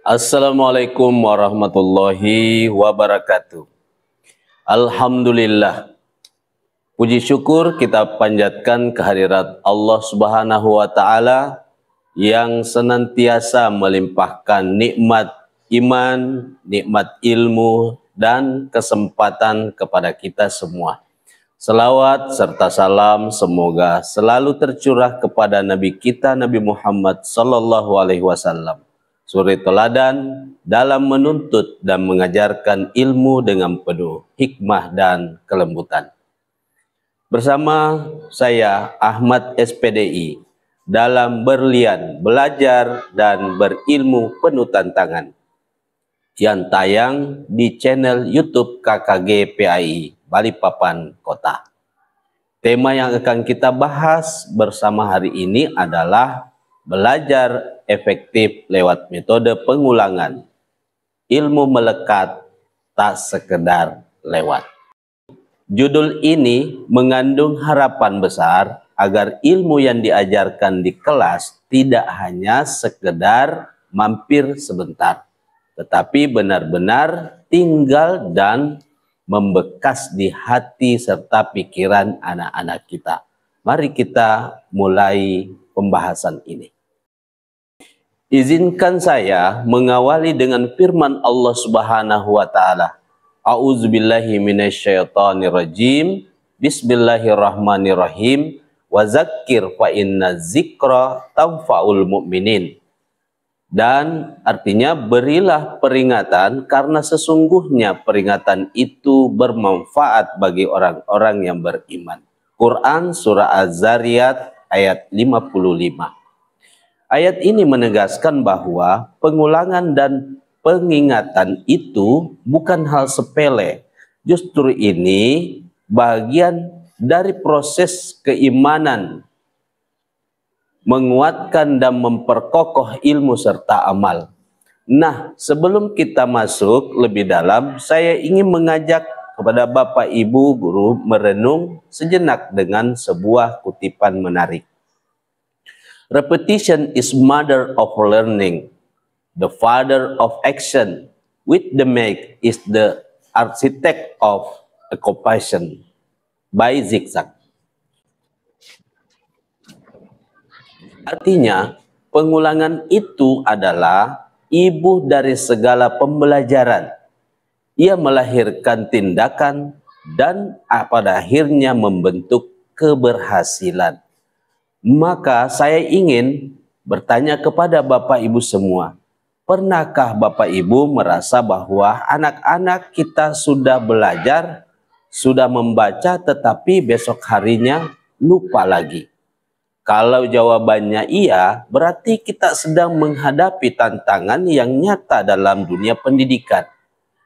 Assalamualaikum warahmatullahi wabarakatuh. Alhamdulillah. Puji syukur kita panjatkan kehadirat Allah Subhanahu wa taala yang senantiasa melimpahkan nikmat iman, nikmat ilmu dan kesempatan kepada kita semua. Selawat serta salam semoga selalu tercurah kepada Nabi kita Nabi Muhammad sallallahu alaihi wasallam, suri teladan dalam menuntut dan mengajarkan ilmu dengan penuh hikmah dan kelembutan. Bersama saya Ahmad SPDI dalam berlian, belajar dan berilmu penuh tantangan yang tayang di channel YouTube KKG PAI Balikpapan Kota. Tema yang akan kita bahas bersama hari ini adalah belajar efektif lewat metode pengulangan. Ilmu melekat, tak sekedar lewat. Judul ini mengandung harapan besar agar ilmu yang diajarkan di kelas tidak hanya sekedar mampir sebentar, tetapi benar-benar tinggal dan membekas di hati serta pikiran anak-anak kita. Mari kita mulai pembahasan ini. Izinkan saya mengawali dengan firman Allah Subhanahu wa taala. A'udzubillahi minasyaitonirrajim. Bismillahirrahmanirrahim. Wa zakkir fa inna dzikra tanfa'ul mu'minin. Dan artinya berilah peringatan karena sesungguhnya peringatan itu bermanfaat bagi orang-orang yang beriman. Quran surah Az-Zariyat ayat 55. Ayat ini menegaskan bahwa pengulangan dan pengingatan itu bukan hal sepele. Justru ini bagian dari proses keimanan, menguatkan dan memperkokoh ilmu serta amal. Nah, sebelum kita masuk lebih dalam, saya ingin mengajak kepada Bapak Ibu guru merenung sejenak dengan sebuah kutipan menarik. Repetition is mother of learning, the father of action, with the make is the architect of occupation. By Zigzag. Artinya, pengulangan itu adalah ibu dari segala pembelajaran. Ia melahirkan tindakan dan pada akhirnya membentuk keberhasilan. Maka saya ingin bertanya kepada Bapak Ibu semua, pernahkah Bapak Ibu merasa bahwa anak-anak kita sudah belajar, sudah membaca tetapi besok harinya lupa lagi? Kalau jawabannya iya, berarti kita sedang menghadapi tantangan yang nyata dalam dunia pendidikan.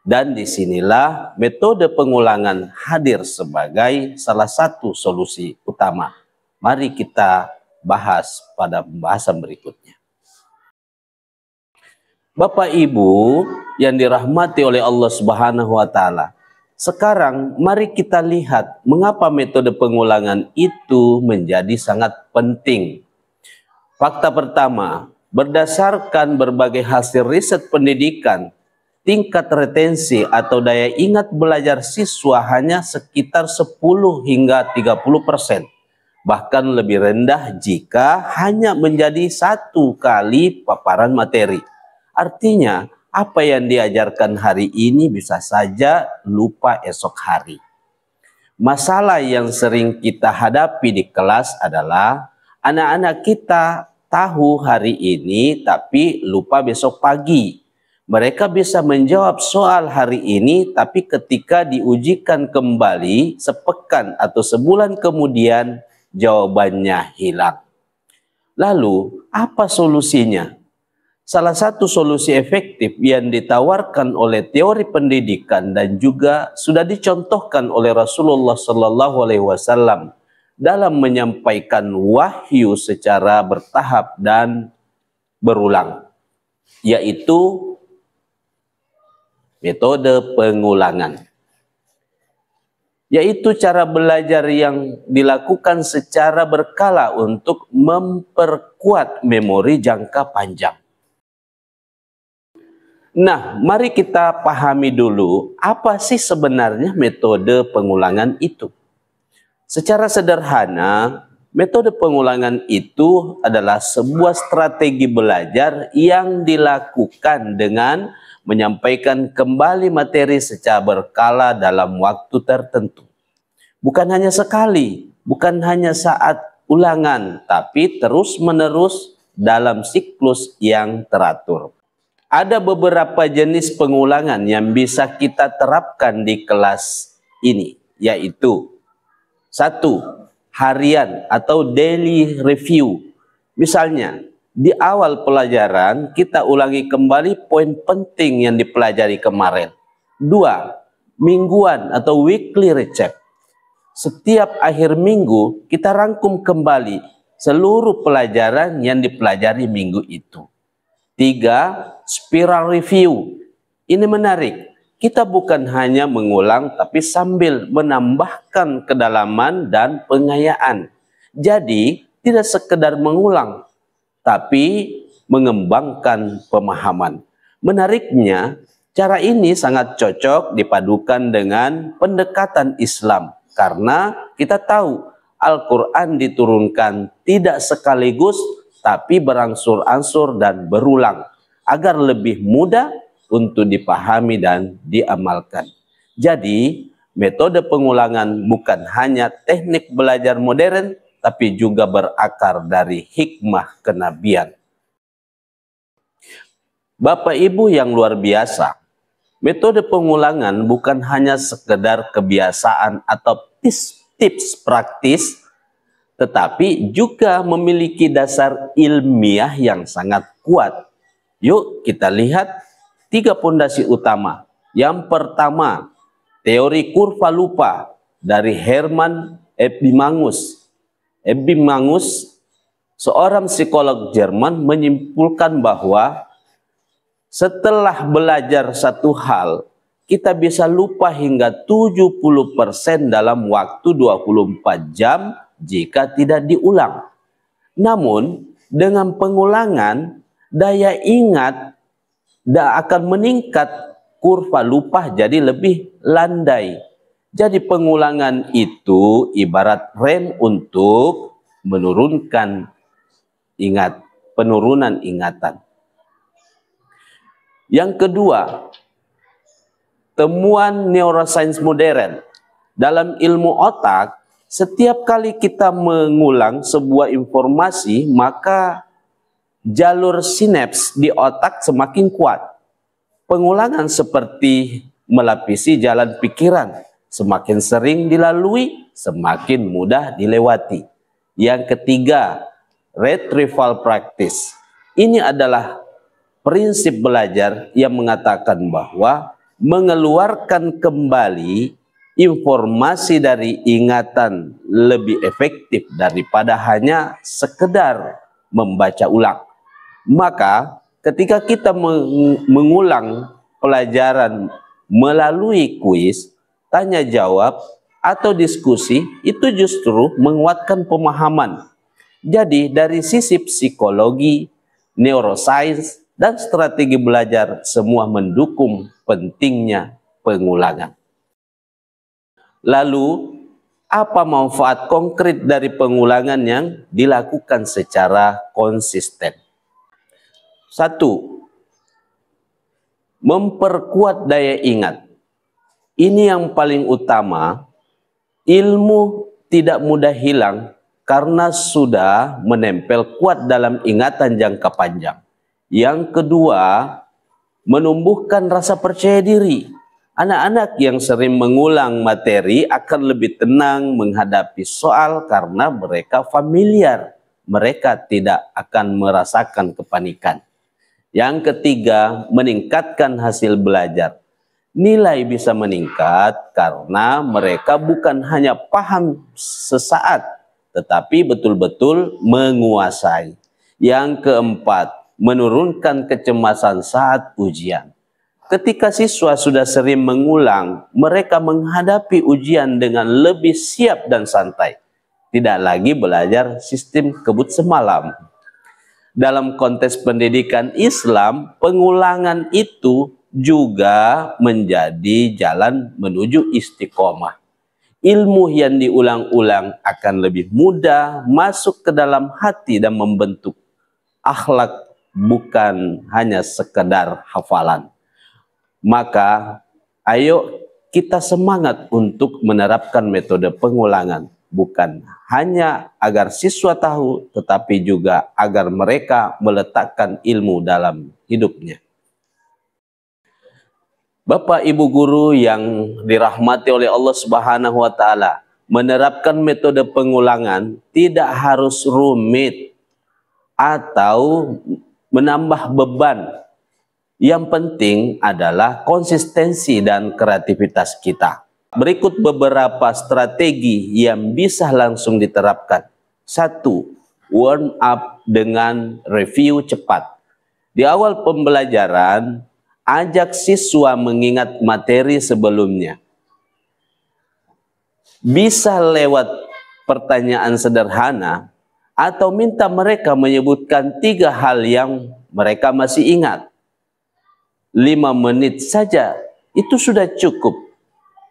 Dan disinilah metode pengulangan hadir sebagai salah satu solusi utama. Mari kita bahas pada pembahasan berikutnya. Bapak Ibu yang dirahmati oleh Allah Subhanahu wa taala. Sekarang mari kita lihat mengapa metode pengulangan itu menjadi sangat penting. Fakta pertama, berdasarkan berbagai hasil riset pendidikan, tingkat retensi atau daya ingat belajar siswa hanya sekitar 10 hingga 30%. Bahkan lebih rendah jika hanya menjadi satu kali paparan materi. Artinya, apa yang diajarkan hari ini bisa saja lupa esok hari. Masalah yang sering kita hadapi di kelas adalah anak-anak kita tahu hari ini tapi lupa besok pagi. Mereka bisa menjawab soal hari ini tapi ketika diujikan kembali sepekan atau sebulan kemudian jawabannya hilang. Lalu, apa solusinya? Salah satu solusi efektif yang ditawarkan oleh teori pendidikan dan juga sudah dicontohkan oleh Rasulullah SAW dalam menyampaikan wahyu secara bertahap dan berulang, yaitu metode pengulangan. Yaitu cara belajar yang dilakukan secara berkala untuk memperkuat memori jangka panjang. Nah, mari kita pahami dulu apa sih sebenarnya metode pengulangan itu. Secara sederhana, metode pengulangan itu adalah sebuah strategi belajar yang dilakukan dengan menyampaikan kembali materi secara berkala dalam waktu tertentu. Bukan hanya sekali, bukan hanya saat ulangan, tapi terus-menerus dalam siklus yang teratur. Ada beberapa jenis pengulangan yang bisa kita terapkan di kelas ini, yaitu 1. Harian atau daily review. Misalnya, di awal pelajaran kita ulangi kembali poin penting yang dipelajari kemarin. 2. Mingguan atau weekly recap. Setiap akhir minggu kita rangkum kembali seluruh pelajaran yang dipelajari minggu itu. 3. Spiral review. Ini menarik. Kita bukan hanya mengulang tapi sambil menambahkan kedalaman dan pengayaan. Jadi tidak sekedar mengulang tapi mengembangkan pemahaman. Menariknya, cara ini sangat cocok dipadukan dengan pendekatan Islam karena kita tahu Al-Quran diturunkan tidak sekaligus tapi berangsur-angsur dan berulang agar lebih mudah untuk dipahami dan diamalkan. Jadi, metode pengulangan bukan hanya teknik belajar modern, tapi juga berakar dari hikmah kenabian. Bapak Ibu yang luar biasa, metode pengulangan bukan hanya sekedar kebiasaan atau tips praktis, tetapi juga memiliki dasar ilmiah yang sangat kuat. Yuk kita lihat 3 pondasi utama. Yang pertama, teori kurva lupa dari Hermann Ebbinghaus. Ebbinghaus, seorang psikolog Jerman, menyimpulkan bahwa setelah belajar satu hal, kita bisa lupa hingga 70% dalam waktu 24 jam jika tidak diulang. Namun, dengan pengulangan, daya ingat akan meningkat, kurva lupa jadi lebih landai. Jadi pengulangan itu ibarat rem untuk menurunkan penurunan ingatan. Yang kedua, temuan neuroscience modern. Dalam ilmu otak, setiap kali kita mengulang sebuah informasi, maka jalur sinaps di otak semakin kuat. Pengulangan seperti melapisi jalan pikiran. Semakin sering dilalui, semakin mudah dilewati. Yang ketiga, retrieval practice. Ini adalah prinsip belajar yang mengatakan bahwa mengeluarkan kembali informasi dari ingatan lebih efektif daripada hanya sekedar membaca ulang. Maka ketika kita mengulang pelajaran melalui kuis, tanya jawab atau diskusi, itu justru menguatkan pemahaman. Jadi dari sisi psikologi, neuroscience, dan strategi belajar semua mendukung pentingnya pengulangan. Lalu, apa manfaat konkret dari pengulangan yang dilakukan secara konsisten? 1. Memperkuat daya ingat. Ini yang paling utama. Ilmu tidak mudah hilang karena sudah menempel kuat dalam ingatan jangka panjang. Yang kedua, menumbuhkan rasa percaya diri. Anak-anak yang sering mengulang materi akan lebih tenang menghadapi soal karena mereka familiar. Mereka tidak akan merasakan kepanikan. Yang ketiga, meningkatkan hasil belajar. Nilai bisa meningkat karena mereka bukan hanya paham sesaat, tetapi betul-betul menguasai. Yang keempat, menurunkan kecemasan saat ujian. Ketika siswa sudah sering mengulang, mereka menghadapi ujian dengan lebih siap dan santai. Tidak lagi belajar sistem kebut semalam. Dalam konteks pendidikan Islam, pengulangan itu juga menjadi jalan menuju istiqomah. Ilmu yang diulang-ulang akan lebih mudah masuk ke dalam hati dan membentuk akhlak, bukan hanya sekedar hafalan. Maka ayo kita semangat untuk menerapkan metode pengulangan, bukan hanya agar siswa tahu, tetapi juga agar mereka meletakkan ilmu dalam hidupnya. Bapak Ibu guru yang dirahmati oleh Allah Subhanahu wa taala, menerapkan metode pengulangan tidak harus rumit atau menambah beban. Yang penting adalah konsistensi dan kreativitas kita. Berikut beberapa strategi yang bisa langsung diterapkan. 1. Warm up dengan review cepat. Di awal pembelajaran, ajak siswa mengingat materi sebelumnya. Bisa lewat pertanyaan sederhana atau minta mereka menyebutkan 3 hal yang mereka masih ingat. 5 menit saja itu sudah cukup,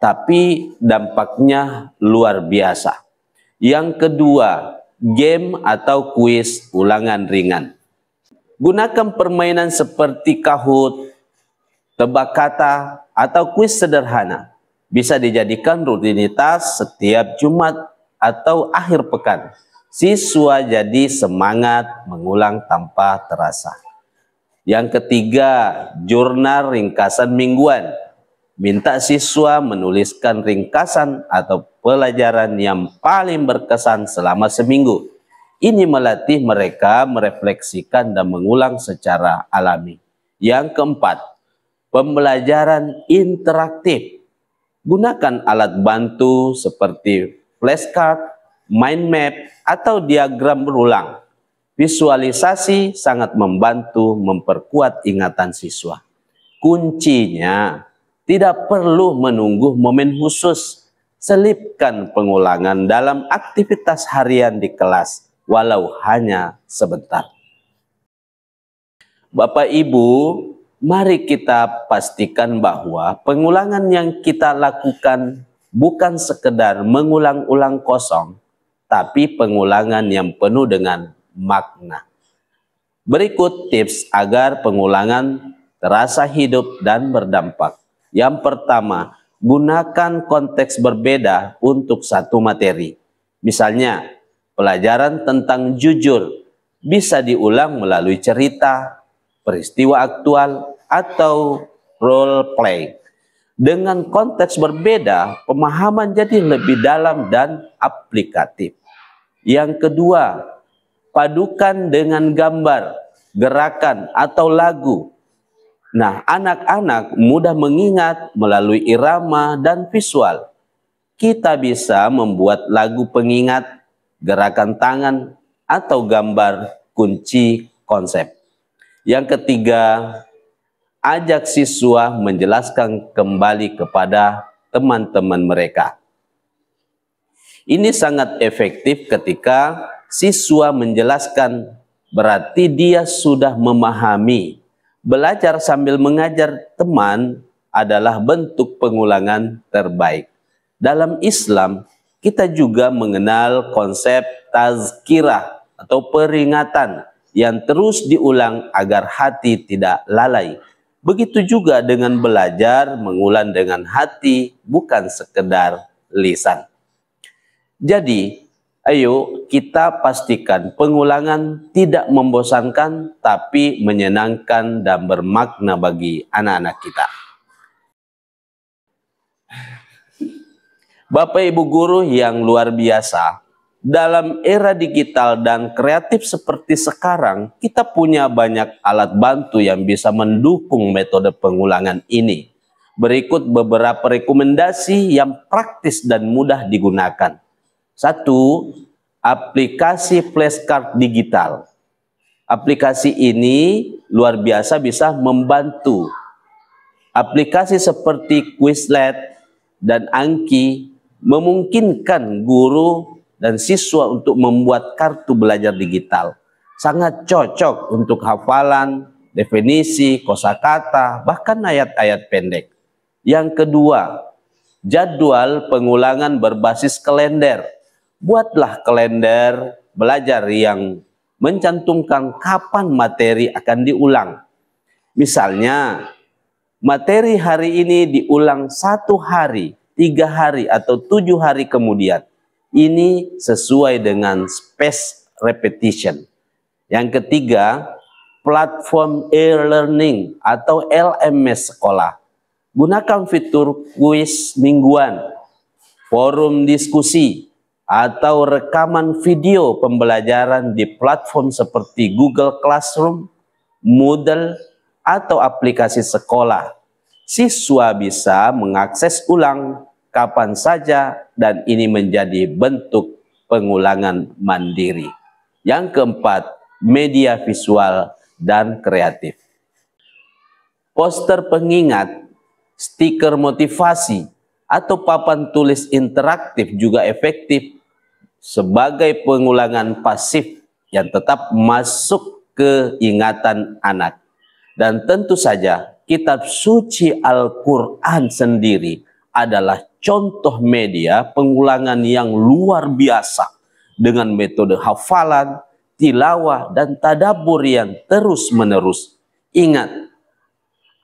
tapi dampaknya luar biasa. Yang kedua, game atau kuis ulangan ringan. Gunakan permainan seperti Kahoot, tebak kata, atau kuis sederhana. Bisa dijadikan rutinitas setiap Jumat atau akhir pekan. Siswa jadi semangat mengulang tanpa terasa. Yang ketiga, jurnal ringkasan mingguan. Minta siswa menuliskan ringkasan atau pelajaran yang paling berkesan selama seminggu. Ini melatih mereka merefleksikan dan mengulang secara alami. Yang keempat, pembelajaran interaktif. Gunakan alat bantu seperti flashcard, mind map, atau diagram berulang. Visualisasi sangat membantu memperkuat ingatan siswa. Kuncinya, tidak perlu menunggu momen khusus. Selipkan pengulangan dalam aktivitas harian di kelas, walau hanya sebentar. Bapak Ibu, mari kita pastikan bahwa pengulangan yang kita lakukan bukan sekedar mengulang-ulang kosong, tapi pengulangan yang penuh dengan makna. Berikut tips agar pengulangan terasa hidup dan berdampak. Yang pertama, gunakan konteks berbeda untuk satu materi. Misalnya, pelajaran tentang jujur bisa diulang melalui cerita, peristiwa aktual, atau role play. Dengan konteks berbeda, pemahaman jadi lebih dalam dan aplikatif. Yang kedua, padukan dengan gambar, gerakan, atau lagu. Nah, anak-anak mudah mengingat melalui irama dan visual. Kita bisa membuat lagu pengingat, gerakan tangan, atau gambar kunci konsep. Yang ketiga, ajak siswa menjelaskan kembali kepada teman-teman mereka. Ini sangat efektif ketika siswa menjelaskan, berarti dia sudah memahami. Belajar sambil mengajar teman adalah bentuk pengulangan terbaik. Dalam Islam, kita juga mengenal konsep tazkirah atau peringatan yang terus diulang agar hati tidak lalai. Begitu juga dengan belajar mengulang dengan hati, bukan sekedar lisan. Jadi, ayo kita pastikan pengulangan tidak membosankan, tapi menyenangkan dan bermakna bagi anak-anak kita. Bapak Ibu guru yang luar biasa, dalam era digital dan kreatif seperti sekarang, kita punya banyak alat bantu yang bisa mendukung metode pengulangan ini. Berikut beberapa rekomendasi yang praktis dan mudah digunakan. 1. Aplikasi flashcard digital. Aplikasi ini luar biasa bisa membantu. Aplikasi seperti Quizlet dan Anki memungkinkan guru dan siswa untuk membuat kartu belajar digital. sangat cocok untuk hafalan, definisi, kosakata, bahkan ayat-ayat pendek. Yang kedua, jadwal pengulangan berbasis kalender. Buatlah kalender belajar yang mencantumkan kapan materi akan diulang. Misalnya, materi hari ini diulang 1 hari, 3 hari, atau 7 hari kemudian. Ini sesuai dengan spaced repetition. Yang ketiga, platform e-learning atau LMS sekolah. Gunakan fitur kuis mingguan, forum diskusi, atau rekaman video pembelajaran di platform seperti Google Classroom, Moodle, atau aplikasi sekolah. Siswa bisa mengakses ulang kapan saja dan ini menjadi bentuk pengulangan mandiri. Yang keempat, media visual dan kreatif. Poster pengingat, stiker motivasi, atau papan tulis interaktif juga efektif sebagai pengulangan pasif yang tetap masuk ke ingatan anak. Dan tentu saja kitab suci Al-Quran sendiri adalah contoh media pengulangan yang luar biasa dengan metode hafalan, tilawah, dan tadabbur yang terus-menerus. Ingat,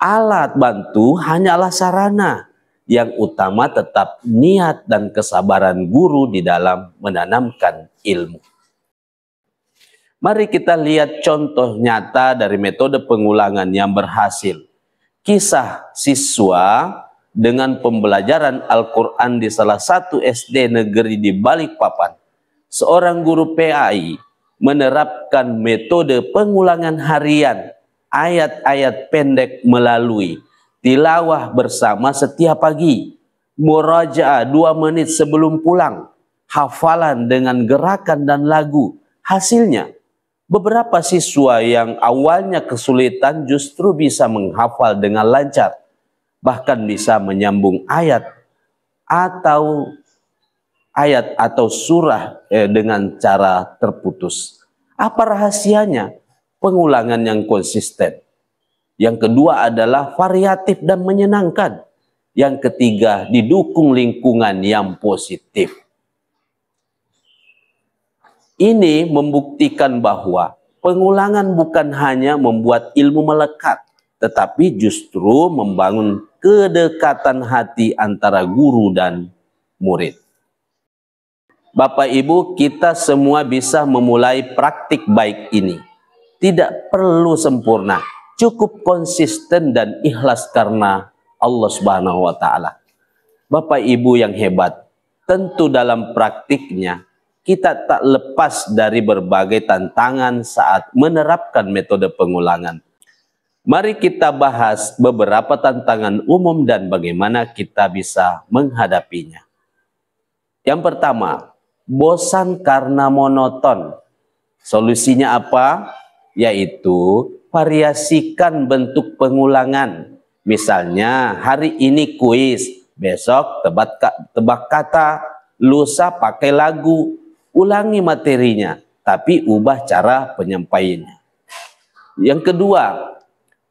alat bantu hanyalah sarana, yang utama tetap niat dan kesabaran guru di dalam menanamkan ilmu. Mari kita lihat contoh nyata dari metode pengulangan yang berhasil. Kisah siswa dengan pembelajaran Al-Quran di salah satu SD negeri di Balikpapan. Seorang guru PAI menerapkan metode pengulangan harian ayat-ayat pendek melalui tilawah bersama setiap pagi, murajaah 2 menit sebelum pulang, hafalan dengan gerakan dan lagu. Hasilnya, beberapa siswa yang awalnya kesulitan justru bisa menghafal dengan lancar, bahkan bisa menyambung ayat atau surah dengan cara terputus. Apa rahasianya? Pengulangan yang konsisten. Yang kedua adalah variatif dan menyenangkan. Yang ketiga, didukung lingkungan yang positif. Ini membuktikan bahwa pengulangan bukan hanya membuat ilmu melekat, tetapi justru membangun kedekatan hati antara guru dan murid. Bapak Ibu, kita semua bisa memulai praktik baik ini. Tidak perlu sempurna, cukup konsisten dan ikhlas karena Allah Subhanahu wa Ta'ala. Bapak Ibu yang hebat, tentu dalam praktiknya kita tak lepas dari berbagai tantangan saat menerapkan metode pengulangan. Mari kita bahas beberapa tantangan umum dan bagaimana kita bisa menghadapinya. Yang pertama, bosan karena monoton. Solusinya apa? Yaitu variasikan bentuk pengulangan. Misalnya hari ini kuis, besok tebak kata, lusa pakai lagu. Ulangi materinya, tapi ubah cara penyampaiannya. Yang kedua,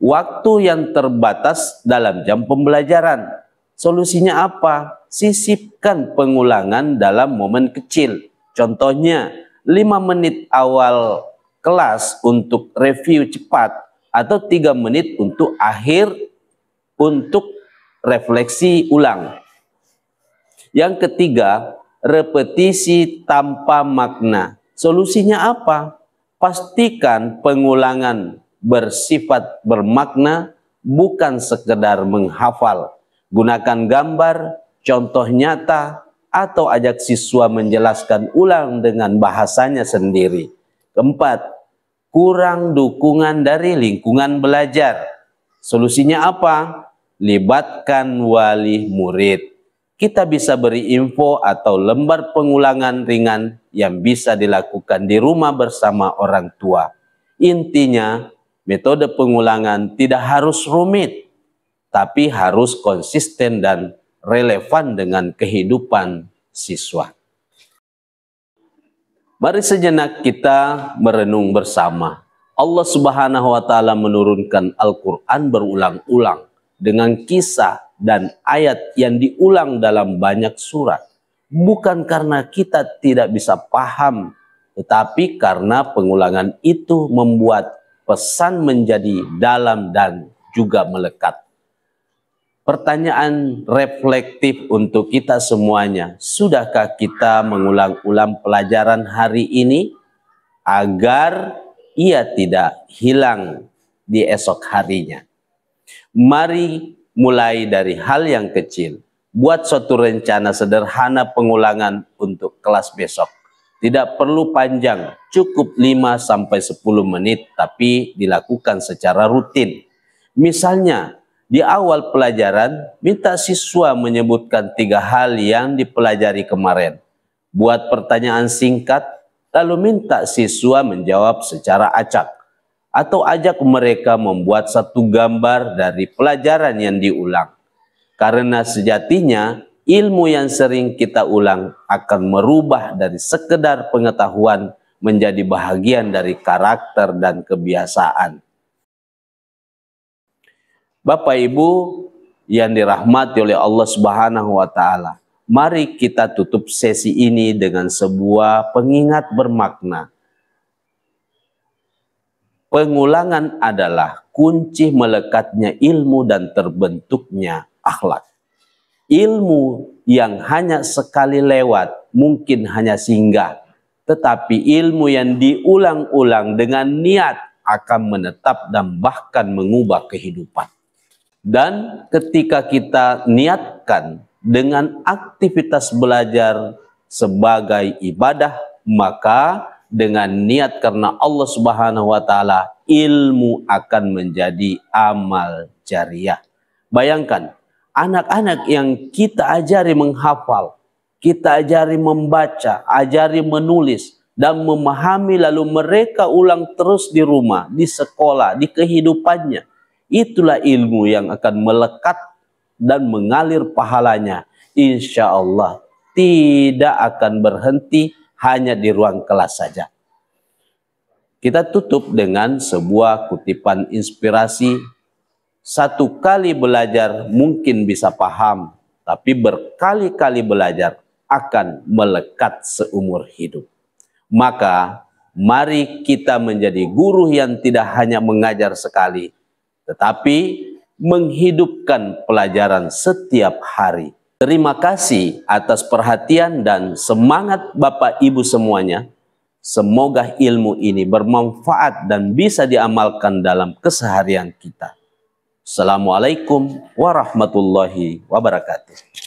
waktu yang terbatas dalam jam pembelajaran. Solusinya apa? Sisipkan pengulangan dalam momen kecil. Contohnya, 5 menit awal kelas untuk review cepat, atau 3 menit untuk akhir untuk refleksi ulang. Yang ketiga, repetisi tanpa makna. Solusinya apa? Pastikan pengulangan bersifat bermakna, bukan sekedar menghafal. Gunakan gambar, contoh nyata, atau ajak siswa menjelaskan ulang dengan bahasanya sendiri. Keempat, kurang dukungan dari lingkungan belajar. Solusinya apa? Libatkan wali murid. Kita bisa beri info atau lembar pengulangan ringan yang bisa dilakukan di rumah bersama orang tua. Intinya, metode pengulangan tidak harus rumit, tapi harus konsisten dan relevan dengan kehidupan siswa. Mari sejenak kita merenung bersama. Allah Subhanahu wa taala menurunkan Al-Qur'an berulang-ulang dengan kisah dan ayat yang diulang dalam banyak surat. Bukan karena kita tidak bisa paham, tetapi karena pengulangan itu membuat pesan menjadi dalam dan juga melekat. Pertanyaan reflektif untuk kita semuanya, sudahkah kita mengulang-ulang pelajaran hari ini agar ia tidak hilang di esok harinya? Mari mulai dari hal yang kecil. Buat suatu rencana sederhana pengulangan untuk kelas besok. Tidak perlu panjang, cukup 5-10 menit, tapi dilakukan secara rutin. Misalnya, di awal pelajaran, minta siswa menyebutkan 3 hal yang dipelajari kemarin. Buat pertanyaan singkat, lalu minta siswa menjawab secara acak. Atau ajak mereka membuat satu gambar dari pelajaran yang diulang. Karena sejatinya, ilmu yang sering kita ulang akan merubah dari sekedar pengetahuan menjadi bahagian dari karakter dan kebiasaan. Bapak Ibu yang dirahmati oleh Allah Subhanahu wa taala, mari kita tutup sesi ini dengan sebuah pengingat bermakna. Pengulangan adalah kunci melekatnya ilmu dan terbentuknya akhlak. Ilmu yang hanya sekali lewat mungkin hanya singgah, tetapi ilmu yang diulang-ulang dengan niat akan menetap dan bahkan mengubah kehidupan. Dan ketika kita niatkan dengan aktivitas belajar sebagai ibadah, maka dengan niat karena Allah Subhanahu wa taala, ilmu akan menjadi amal jariah. Bayangkan, anak-anak yang kita ajari menghafal, kita ajari membaca, ajari menulis, dan memahami, lalu mereka ulang terus di rumah, di sekolah, di kehidupannya. Itulah ilmu yang akan melekat dan mengalir pahalanya. Insya Allah tidak akan berhenti hanya di ruang kelas saja. Kita tutup dengan sebuah kutipan inspirasi. Satu kali belajar mungkin bisa paham, tapi berkali-kali belajar akan melekat seumur hidup. Maka mari kita menjadi guru yang tidak hanya mengajar sekali, tetapi menghidupkan pelajaran setiap hari. Terima kasih atas perhatian dan semangat Bapak Ibu semuanya. Semoga ilmu ini bermanfaat dan bisa diamalkan dalam keseharian kita. Assalamualaikum warahmatullahi wabarakatuh.